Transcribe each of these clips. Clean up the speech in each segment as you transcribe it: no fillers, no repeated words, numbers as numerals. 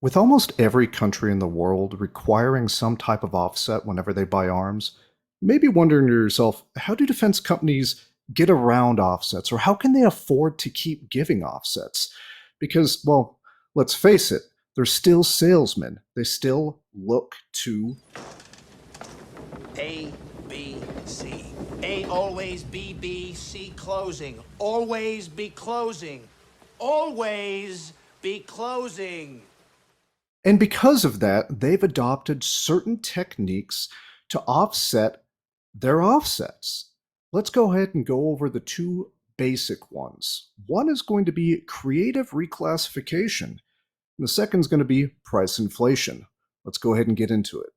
With almost every country in the world requiring some type of offset whenever they buy arms, you may be wondering to yourself, how do defense companies get around offsets, or how can they afford to keep giving offsets? Because, well, let's face it, they're still salesmen. They still look to A, B, C. A always B, B, C closing. Always be closing. Always be closing. And because of that, they've adopted certain techniques to offset their offsets. Let's go ahead and go over the two basic ones. One is going to be creative reclassification, and the second is going to be price inflation. Let's go ahead and get into it.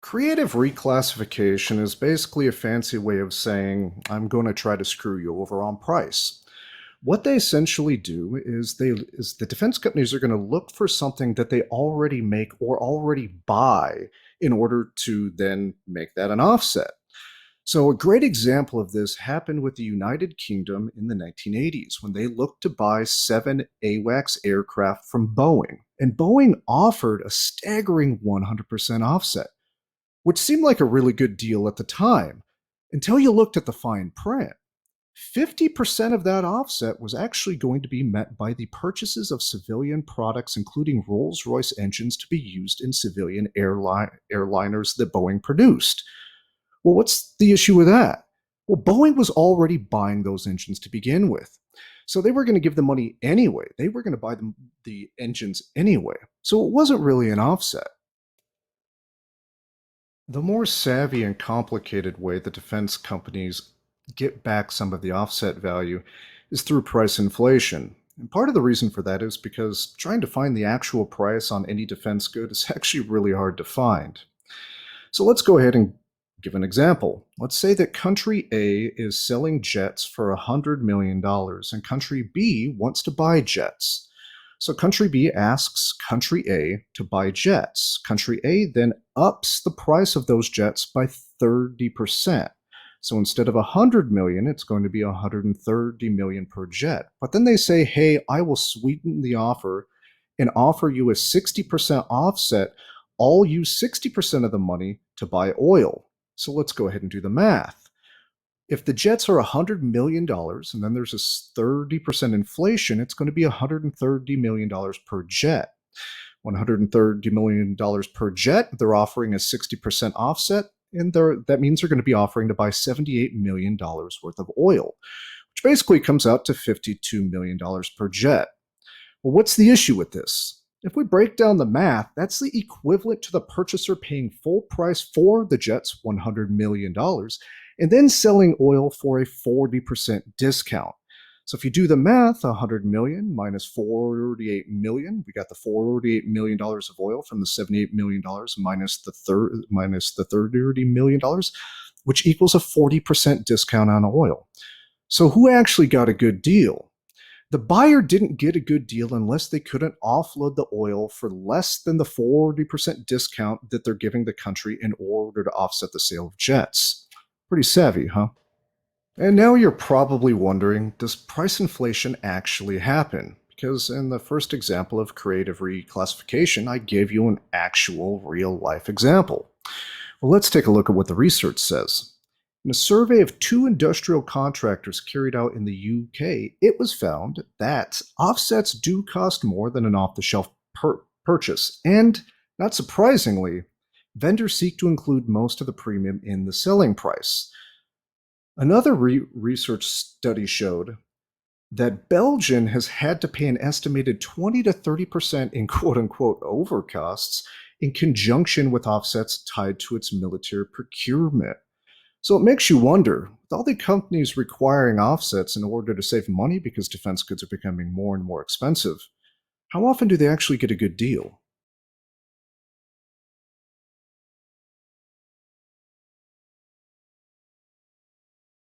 Creative reclassification is basically a fancy way of saying, I'm going to try to screw you over on price. What they essentially do is the defense companies are going to look for something that they already make or already buy in order to then make that an offset. So a great example of this happened with the United Kingdom in the 1980s when they looked to buy 7 AWACS aircraft from Boeing. And Boeing offered a staggering 100% offset, which seemed like a really good deal at the time, until you looked at the fine print. 50% of that offset was actually going to be met by the purchases of civilian products, including Rolls-Royce engines to be used in civilian airliners that Boeing produced. Well, what's the issue with that? Well, Boeing was already buying those engines to begin with. So they were going to give the money anyway. They were going to buy the engines anyway. So it wasn't really an offset. The more savvy and complicated way the defense companies get back some of the offset value is through price inflation. And part of the reason for that is because trying to find the actual price on any defense good is actually really hard to find. So let's go ahead and give an example. Let's say that country A is selling jets for $100 million and country B wants to buy jets. So country B asks country A to buy jets. Country A then ups the price of those jets by 30%. So instead of 100 million, it's going to be 130 million per jet. But then they say, hey, I will sweeten the offer and offer you a 60% offset. I'll use 60% of the money to buy oil. So let's go ahead and do the math. If the jets are $100 million and then there's a 30% inflation, it's going to be $130 million per jet. $130 million per jet, they're offering a 60% offset, and that means they're going to be offering to buy $78 million worth of oil, which basically comes out to $52 million per jet. Well, what's the issue with this? If we break down the math, that's the equivalent to the purchaser paying full price for the jet's $100 million and then selling oil for a 40% discount. So if you do the math, 100 million minus 48 million, we got the $48 million of oil from the $78 million minus the $30 million, which equals a 40% discount on oil. So who actually got a good deal? The buyer didn't get a good deal unless they couldn't offload the oil for less than the 40% discount that they're giving the country in order to offset the sale of jets. Pretty savvy, huh? And now you're probably wondering, does price inflation actually happen? Because in the first example of creative reclassification, I gave you an actual real-life example. Well, let's take a look at what the research says. In a survey of 2 industrial contractors carried out in the UK, it was found that offsets do cost more than an off-the-shelf purchase. And, not surprisingly, vendors seek to include most of the premium in the selling price. Another research study showed that Belgium has had to pay an estimated 20 to 30% in quote-unquote overcosts in conjunction with offsets tied to its military procurement. So it makes you wonder, with all the companies requiring offsets in order to save money because defense goods are becoming more and more expensive, how often do they actually get a good deal?